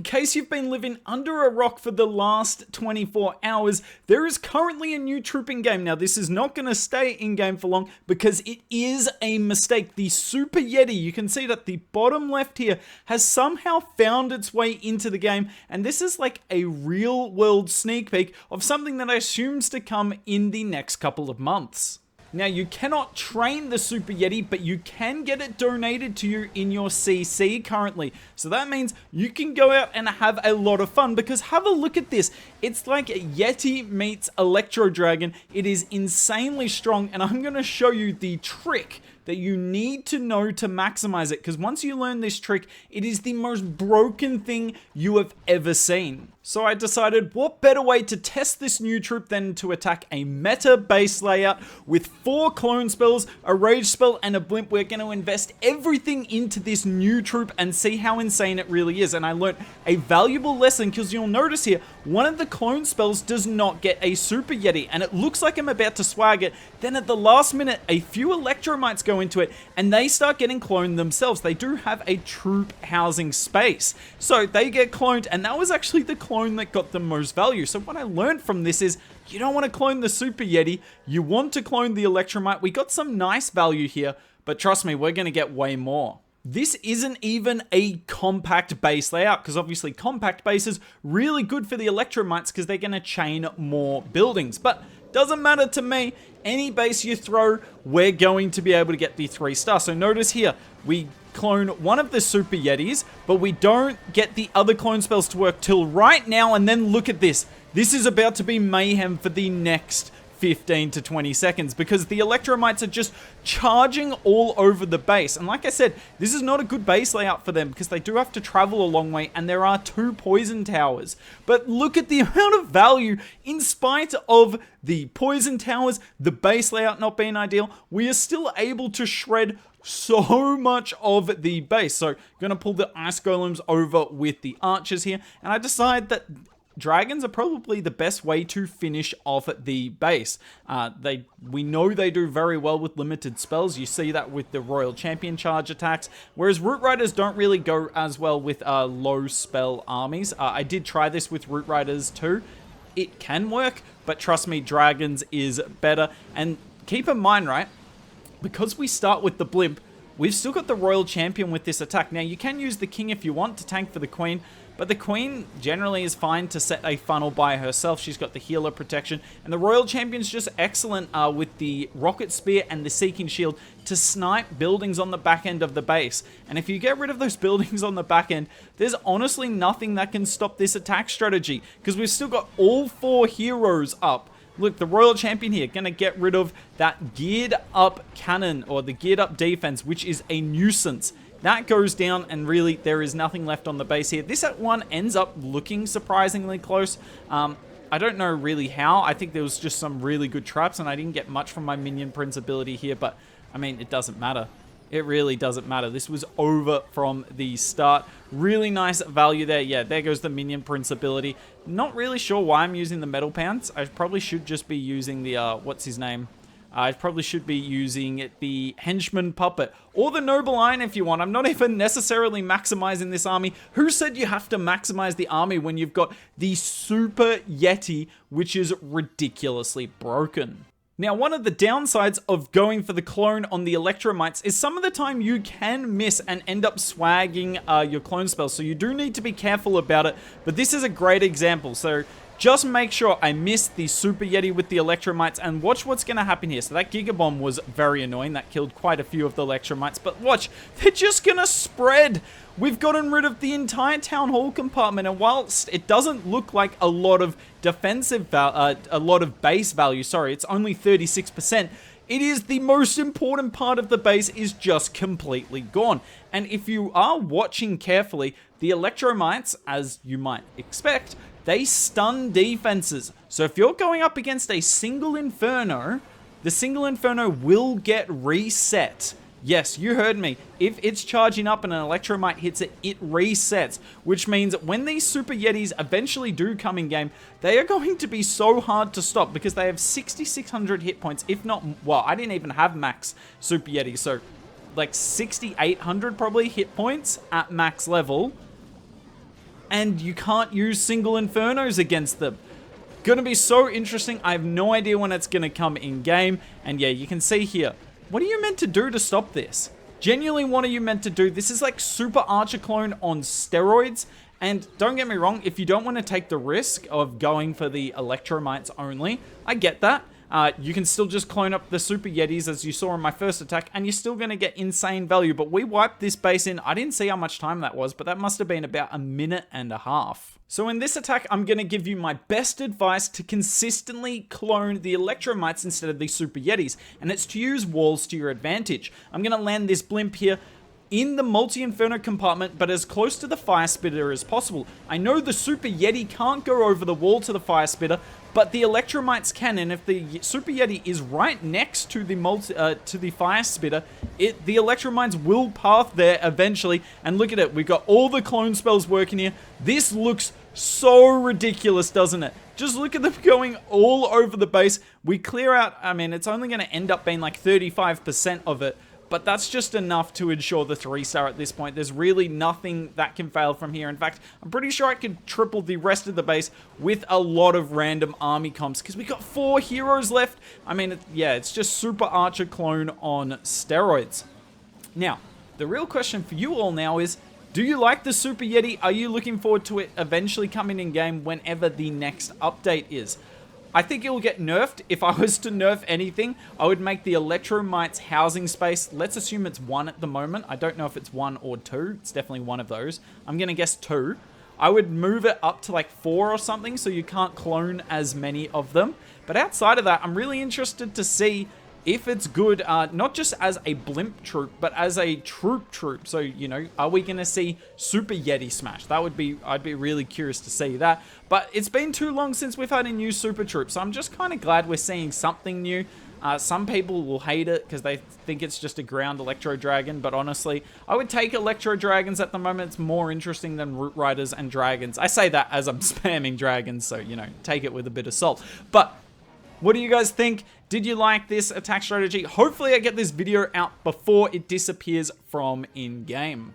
case you've been living under a rock for the last 24 hours, there is currently a new troop in game. Now, this is not going to stay in game for long because it is a mistake. The Super Yeti, you can see that the bottom left here, has somehow found its way into the game, and this is like a real world sneak peek of something that I assume's to come in the next couple of months. Now, you cannot train the Super Yeti, but you can get it donated to you in your CC currently. So that means you can go out and have a lot of fun, because have a look at this. It's like Yeti meets Electro Dragon. It is insanely strong, and I'm going to show you the trick that you need to know to maximize it, because once you learn this trick, it is the most broken thing you have ever seen. So I decided, what better way to test this new troop than to attack a meta base layout with 4 clone spells, a rage spell, and a blimp. We're going to invest everything into this new troop and see how insane it really is. And I learned a valuable lesson, because you'll notice here, one of the clone spells does not get a Super Yeti, and it looks like I'm about to swag it. Then at the last minute, a few Electromites go into it, and they start getting cloned themselves. They do have a troop housing space, so they get cloned, and that was actually the clone that got the most value. So what I learned from this is, you don't want to clone the Super Yeti, you want to clone the Electromite. We got some nice value here, but trust me, we're going to get way more. This isn't even a compact base layout, because obviously compact base is really good for the Electromites because they're going to chain more buildings, but doesn't matter to me. Any base you throw, we're going to be able to get the 3-star. So notice here, we clone one of the Super Yetis, but we don't get the other clone spells to work till right now. And then look at this. This is about to be mayhem for the next 15 to 20 seconds, because the Electromites are just charging all over the base. And like I said, this is not a good base layout for them because they do have to travel a long way, and there are 2 poison towers. But look at the amount of value. In spite of the poison towers, the base layout not being ideal, we are still able to shred so much of the base. So gonna pull the ice golems over with the archers here, and I decide that dragons are probably the best way to finish off the base. We know they do very well with limited spells. You see that with the Royal Champion charge attacks, whereas Root Riders don't really go as well with low spell armies. I did try this with Root Riders too. It can work, but trust me, dragons is better. And keep in mind, right, because we start with the blimp, we've still got the Royal Champion with this attack. Now, you can use the king if you want to tank for the queen, but the queen generally is fine to set a funnel by herself. She's got the healer protection, and the Royal Champion's just excellent with the rocket spear and the seeking shield to snipe buildings on the back end of the base. And if you get rid of those buildings on the back end, there's honestly nothing that can stop this attack strategy, because we've still got all 4 heroes up. Look, the Royal Champion here, going to get rid of that geared up cannon, or the geared up defense, which is a nuisance. That goes down, and really there is nothing left on the base here. This at 1 ends up looking surprisingly close. I don't know really how. I think there was just some really good traps, and I didn't get much from my Minion Prince ability here, but I mean, it doesn't matter. It really doesn't matter. This was over from the start. Really nice value there. Yeah, there goes the Minion Prince ability. Not really sure why I'm using the Metal Pants. I probably should just be using the, what's his name? I probably should be using the Henchman Puppet, or the Noble Iron if you want. I'm not even necessarily maximizing this army. Who said you have to maximize the army when you've got the Super Yeti, which is ridiculously broken? Now, one of the downsides of going for the clone on the Electromites is some of the time you can miss and end up swagging your clone spells, so you do need to be careful about it, but this is a great example. So just make sure I missed the Super Yeti with the Electromites, and watch what's going to happen here. So that Giga Bomb was very annoying. That killed quite a few of the Electromites, but watch, they're just going to spread. We've gotten rid of the entire Town Hall compartment, and whilst it doesn't look like a lot of defensive, a lot of base value, sorry, it's only 36%, it is the most important part of the base is just completely gone. And if you are watching carefully, the Electromites, as you might expect, they stun defenses. So if you're going up against a single Inferno, the single Inferno will get reset. Yes, you heard me. If it's charging up and an Electromite hits it, it resets. Which means when these Super Yetis eventually do come in game, they are going to be so hard to stop because they have 6,600 hit points. If not, well, I didn't even have max Super Yeti. So like 6,800 probably hit points at max level. and you can't use single Infernos against them. Gonna be so interesting. I have no idea when it's gonna come in game. And yeah, you can see here, what are you meant to do to stop this? Genuinely, what are you meant to do? This is like Super Archer Clone on steroids. And don't get me wrong, if you don't want to take the risk of going for the Electromites only, I get that. You can still just clone up the Super Yetis as you saw in my first attack, and you're still going to get insane value. But we wiped this base in. I didn't see how much time that was, but that must have been about a minute and a half. So in this attack, I'm going to give you my best advice to consistently clone the Electromites instead of the Super Yetis, and it's to use walls to your advantage. I'm going to land this blimp here in the multi-inferno compartment, but as close to the fire spitter as possible. I know the Super Yeti can't go over the wall to the fire spitter, but the Electromites can, and if the Super Yeti is right next to the fire spitter, the Electromites will path there eventually. And look at it, we've got all the clone spells working here. This looks so ridiculous, doesn't it? Just look at them going all over the base. We clear out, I mean, it's only going to end up being like 35% of it, but that's just enough to ensure the 3-star at this point. There's really nothing that can fail from here. In fact, I'm pretty sure I could triple the rest of the base with a lot of random army comps, because we got 4 heroes left. I mean, yeah, it's just Super Archer Clone on steroids. Now, the real question for you all now is, do you like the Super Yeti? Are you looking forward to it eventually coming in game whenever the next update is? I think it will get nerfed. If I was to nerf anything, I would make the Electromites housing space. Let's assume it's 1 at the moment. I don't know if it's 1 or 2. It's definitely one of those. I'm going to guess 2. I would move it up to like 4 or something so you can't clone as many of them. But outside of that, I'm really interested to see if it's good, not just as a blimp troop, but as a troop. So, you know, are we going to see Super Yeti smash? That would be, I'd be really curious to see that. But it's been too long since we've had a new super troop, so I'm just kind of glad we're seeing something new. Some people will hate it because they think it's just a ground Electro Dragon, but honestly, I would take Electro Dragons at the moment. It's more interesting than Root Riders and Dragons. I say that as I'm spamming Dragons, so, you know, take it with a bit of salt. But what do you guys think? Did you like this attack strategy? Hopefully I get this video out before it disappears from in-game.